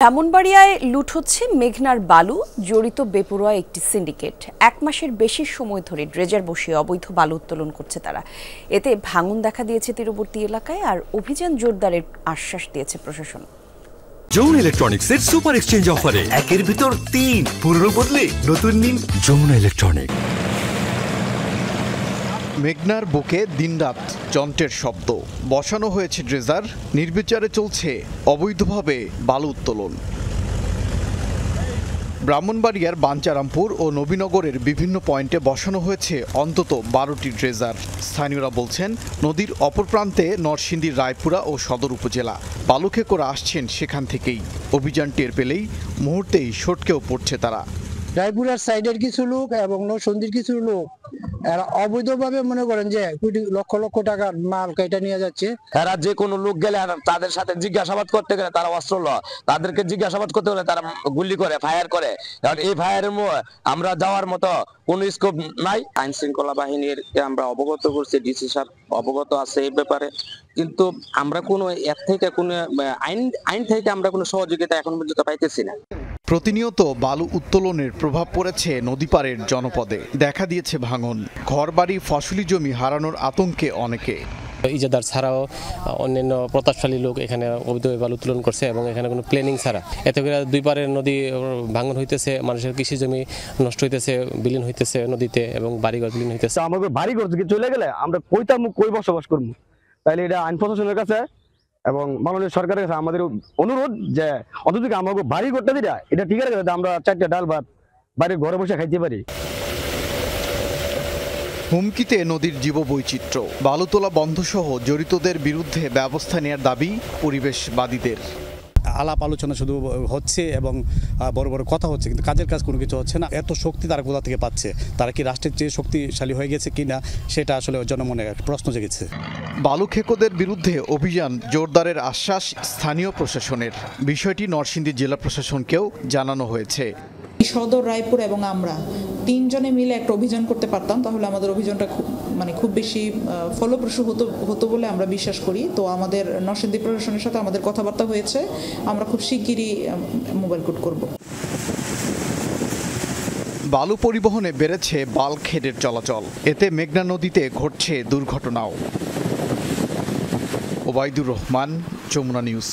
ব্রাহ্মণবাড়িয়ায় লুট হচ্ছে মেঘনার বালু জড়িত বেপরোয়া একটি সিন্ডিকেট। 1 মাসের বেশি সময় ধরে ড্রেজার বসিয়ে অবৈধ বালু উত্তোলন করছে তারা। এতে ভাঙন দেখা দিয়েছে তীরবর্তী এলাকায়, আর অভিযান জোরদারের আশ্বাস দিয়েছে প্রশাসন। যমুনা ইলেকট্রনিক্সের সুপার এক্সচেঞ্জ অফারে 1-এর ভিতর 3 পুরনো বদলে নতুন নিন যমুনা ইলেকট্রনিক্স। মেঘনার বুকে দিনরাত যন্ত্রের শব্দ, বসানো হয়েছে ড্রেজার, নির্বিচারে চলছে অবৈধভাবে বালু উত্তোলন। ব্রাহ্মণবাড়িয়ার বাঞ্চারামপুর ও নবীনগরের বিভিন্ন পয়েন্টে বসানো হয়েছে অন্তত 12টি ড্রেজার। স্থানীয়রা বলছেন, নদীর অপর প্রান্তে নরসিংদীর রায়পুরা ও সদর উপজেলা। বালু খেকোরা আসছেন সেখান থেকেই। অভিযান টের পেলেই মুহূর্তেই সটকেও পড়ছে তারা। রায়পুরার সাইডের কিছু লোক এবং নরসিংদীর কিছু লোক এরা অবৈধভাবে মনে করেন যে কোটি লক্ষ লক্ষ টাকার মাল কেটে নিয়ে যাচ্ছে। এরা যে কোনো লোক গেলে তাদের সাথে জিজ্ঞাসাবাদ করতে গেলে তারা অস্ত্র লয়, তাদেরকে জিজ্ঞাসাবাদ করতে গেলে তারা গুলি করে, ফায়ার করে। কারণ এই ফায়ারের আমরা যাওয়ার মতো কোনো স্কোপ নাই। আইন শৃঙ্খলা বাহিনীর আমরা অবগত করছি, ডিসি সাহেব অবগত আছে এই ব্যাপারে, কিন্তু আমরা কোনো এর থেকে কোনো আইন থেকে আমরা কোনো সহযোগিতা এখন পর্যন্ত পাইতেছি না। প্রতিনিয়ত বালু উত্তোলনের প্রভাব পড়েছে নদীপাড়ের জনপদে। দেখা দিয়েছে ভাঙন, ঘরবাড়ি, ফসলি জমি হারানোর আতঙ্কে অনেকে। ইজাদার ছাড়াও অন্যান্য প্রতাপশালী লোক এখানে অবৈধভাবে বালু উত্তোলন করছে এবং এখানে কোনো প্ল্যানিং ছাড়া। এতে করে দুই পারের নদী ভাঙন হইতেছে, মানুষের কৃষি জমি নষ্ট হইতেছে, বিলীন হইতেছে নদীতে এবং বাড়িঘর বিলীন হইতেছে। আমাদের বাড়িঘর থেকে চলে গেলে আমরা কই বসবাস করবো? তাইলে এটা আইন প্রশাসনের কাছে এবং মাননীয় সরকারের কাছে আমাদের অনুরোধ যে অন্তত আমাকে বাড়ি করতে দিটা এটা ঠিক আছে, আমরা 4টা ডাল ভাত বাড়ির ঘরে বসে খাইতে পারি। হুমকিতে নদীর জীববৈচিত্র্য। বালু তোলা বন্ধ সহ জড়িতদের বিরুদ্ধে ব্যবস্থা নেওয়ার দাবি পরিবেশবাদীদের। আলাপ আলোচনা শুধু হচ্ছে এবং বড় বড় কথা হচ্ছে, কিন্তু কাজের কাজ কোনো কিছু হচ্ছে না। এত শক্তি তারা কোথা থেকে পাচ্ছে? তারা কি রাষ্ট্রের চেয়ে শক্তিশালী হয়ে গেছে কিনা, সেটা আসলে জনমনে প্রশ্ন জেগেছে। বালু খেকোদের বিরুদ্ধে অভিযান জোরদারের আশ্বাস স্থানীয় প্রশাসনের। বিষয়টি নরসিংদী জেলা প্রশাসনকেও জানানো হয়েছে। সদর, রায়পুর এবং আমরা 3 জনে মিলে একটা অভিযান করতে পারতাম, তাহলে আমাদের অভিযানটা খুব বেশি ফলপ্রসূ হতো বলে আমরা বিশ্বাস করি। তো আমাদের নরসিংদী প্রশাসনের সাথে আমাদের কথাবার্তা হয়েছে, আমরা খুব শিগগিরই মোবাইল কোর্ট করব। বালু পরিবহনে বেড়েছে বাল্কহেডের চলাচল। এতে মেঘনা নদীতে ঘটছে দুর্ঘটনাও। ওবায়দুর রহমান, যমুনা নিউজ।